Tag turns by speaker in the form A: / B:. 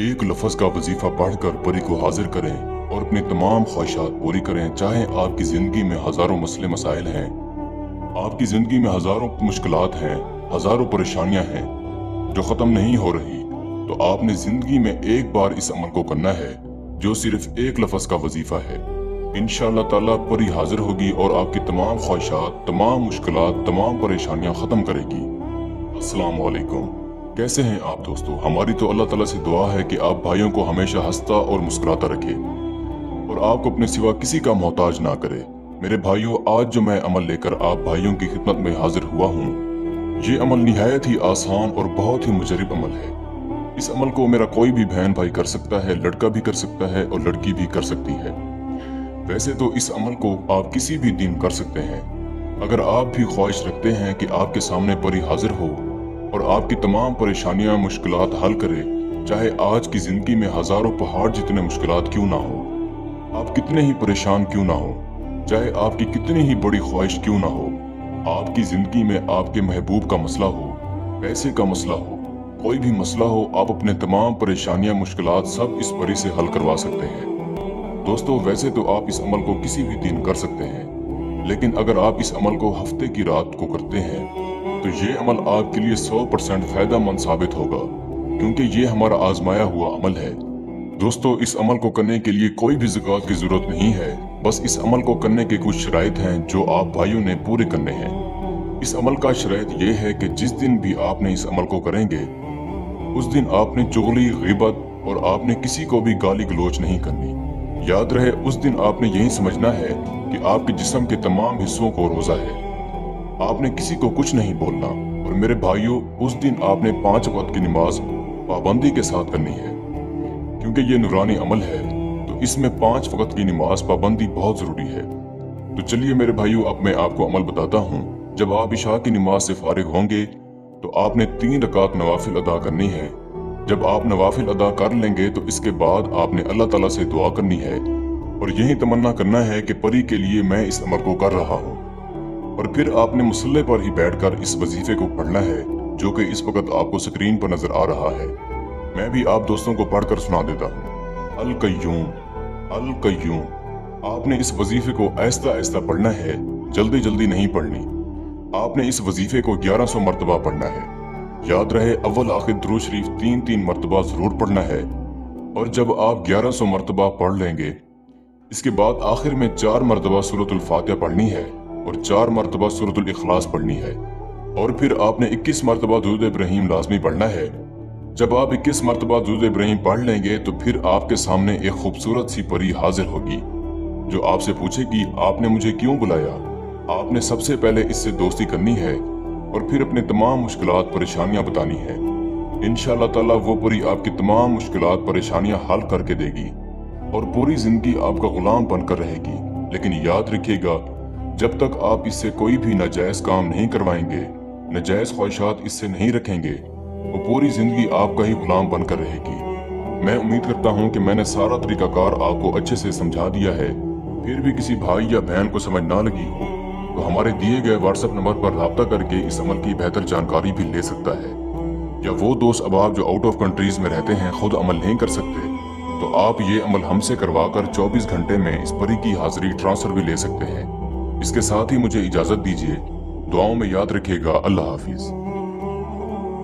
A: एक लफ्ज़ का वजीफा पढ़कर परी को हाजिर करें और अपनी तमाम ख्वाहिशात पूरी करें। चाहे आपकी ज़िंदगी में हज़ारों मसले मसाइल हैं, आपकी ज़िंदगी में हज़ारों मुश्किलात हैं, हज़ारों परेशानियां हैं जो ख़त्म नहीं हो रही, तो आपने ज़िंदगी में एक बार इस अमल को करना है जो सिर्फ एक लफ्ज़ का वजीफा है। इंशाअल्लाह ताला परी हाजिर होगी और आपकी तमाम ख्वाहिशात, तमाम मुश्किलात, तमाम परेशानियां ख़त्म करेगी। अस्सलाम वालेकुम। कैसे हैं आप दोस्तों? हमारी तो अल्लाह ताला से दुआ है कि आप भाइयों को हमेशा हंसता और मुस्कुराता रखे और आपको अपने सिवा किसी का मोहताज ना करे। मेरे भाइयों, आज जो मैं अमल लेकर आप भाइयों की खिदमत में हाजिर हुआ हूँ, ये अमल निहायत ही आसान और बहुत ही मुजरिब अमल है। इस अमल को मेरा कोई भी बहन भाई कर सकता है, लड़का भी कर सकता है और लड़की भी कर सकती है। वैसे तो इस अमल को आप किसी भी दिन कर सकते हैं। अगर आप भी ख्वाहिश रखते हैं कि आपके सामने परी हाजिर हो और आपकी तमाम परेशानियां, मुश्किलात हल करे, चाहे आज की जिंदगी में हजारों पहाड़ जितने मुश्किलात क्यों ना हो, आप कितने ही परेशान क्यों ना हो, चाहे आपकी कितनी ही बड़ी ख्वाहिश क्यों ना हो, आपकी जिंदगी में आपके महबूब का मसला हो, पैसे का मसला हो, कोई भी मसला हो, आप अपने तमाम परेशानियां, मुश्किलात सब इस परी से हल करवा सकते हैं। दोस्तों, वैसे तो आप इस अमल को किसी भी दिन कर सकते हैं, लेकिन अगर आप इस अमल को हफ्ते की रात को करते हैं तो ये अमल आपके लिए 100% फायदेमंद साबित होगा, क्योंकि ये हमारा आजमाया हुआ अमल है। दोस्तों, इस अमल को करने के लिए कोई भी ज़कात की जरूरत नहीं है। बस इस अमल को करने के कुछ शराइत हैं जो आप भाइयों ने पूरे करने हैं। इस अमल का शराइत ये है कि जिस दिन भी आपने इस अमल को करेंगे, उस दिन आपने चुगली, ग़ीबत और आपने किसी को भी गाली गलोच नहीं करनी। याद रहे, उस दिन आपने यही समझना है कि आपके जिस्म के तमाम हिस्सों को रोज़ा है। आपने किसी को कुछ नहीं बोलना। और मेरे भाइयों, उस दिन आपने 5 वक्त की नमाज पाबंदी के साथ करनी है, क्योंकि ये नूरानी अमल है, तो इसमें 5 वक्त की नमाज पाबंदी बहुत जरूरी है। तो चलिए मेरे भाइयों, अब मैं आपको अमल बताता हूँ। जब आप इशा की नमाज से फारिग होंगे तो आपने 3 रकात नवाफिल अदा करनी है। जब आप नवाफिल अदा कर लेंगे तो इसके बाद आपने अल्लाह ताला से दुआ करनी है और यही तमन्ना करना है कि परी के लिए मैं इस अमल को कर रहा हूँ। और फिर आपने मुसल्ले पर ही बैठकर इस वजीफे को पढ़ना है, जो कि इस वक्त आपको स्क्रीन पर नजर आ रहा है। मैं भी आप दोस्तों को पढ़कर सुना देता हूँ। अल कय्यूम, अल कय्यूम। आपने इस वजीफे को आहिस्ता आहिस्ता पढ़ना है, जल्दी जल्दी नहीं पढ़नी। आपने इस वजीफे को 1100 मरतबा पढ़ना है। याद रहे, अव्वल आखिर दुरूद शरीफ 3-3 मरतबा जरूर पढ़ना है। और जब आप 1100 मरतबा पढ़ लेंगे, इसके बाद आखिर में 4 मरतबा सूरतुल फातिहा पढ़नी है और 4 मरतबा सूरतुल इखलास पढ़नी है। और फिर आपने 21 मरतबा दुरूद इब्राहीम लाजमी पढ़ना है। जब आप 21 मरतबा दुरूद इब्राहीम पढ़ लेंगे तो फिर आपके सामने एक खूबसूरत सी परी हाजिर होगी, जो आपसे पूछेगी, आपने मुझे क्यों बुलाया। आपने सबसे पहले इससे दोस्ती करनी है और फिर अपने तमाम मुश्किलात, परेशानियां बतानी है। इंशाअल्लाह ताला वो परी आपकी तमाम मुश्किलात, परेशानियां हल करके देगी और पूरी जिंदगी आपका गुलाम बनकर रहेगी। लेकिन याद रखिएगा, जब तक आप इससे कोई भी नाजायज काम नहीं करवाएंगे, नाजायज ख्वाहिशात इससे नहीं रखेंगे, वो पूरी जिंदगी आपका ही गुलाम बनकर रहेगी। मैं उम्मीद करता हूँ कि मैंने सारा तरीकाकार आपको अच्छे से समझा दिया है। फिर भी किसी भाई या बहन को समझ ना लगी हो तो हमारे दिए गए व्हाट्सएप नंबर पर राब्ता करके इस अमल की बेहतर जानकारी भी ले सकता है। या वो दोस्त अहबाब जो आउट ऑफ कंट्रीज में रहते हैं, खुद अमल नहीं कर सकते, तो आप ये अमल हमसे करवाकर 24 घंटे में इस परी की हाजिरी ट्रांसफर भी ले सकते हैं। इसके साथ ही मुझे इजाजत दीजिए। दुआओं में याद रखिएगा। अल्लाह हाफिज।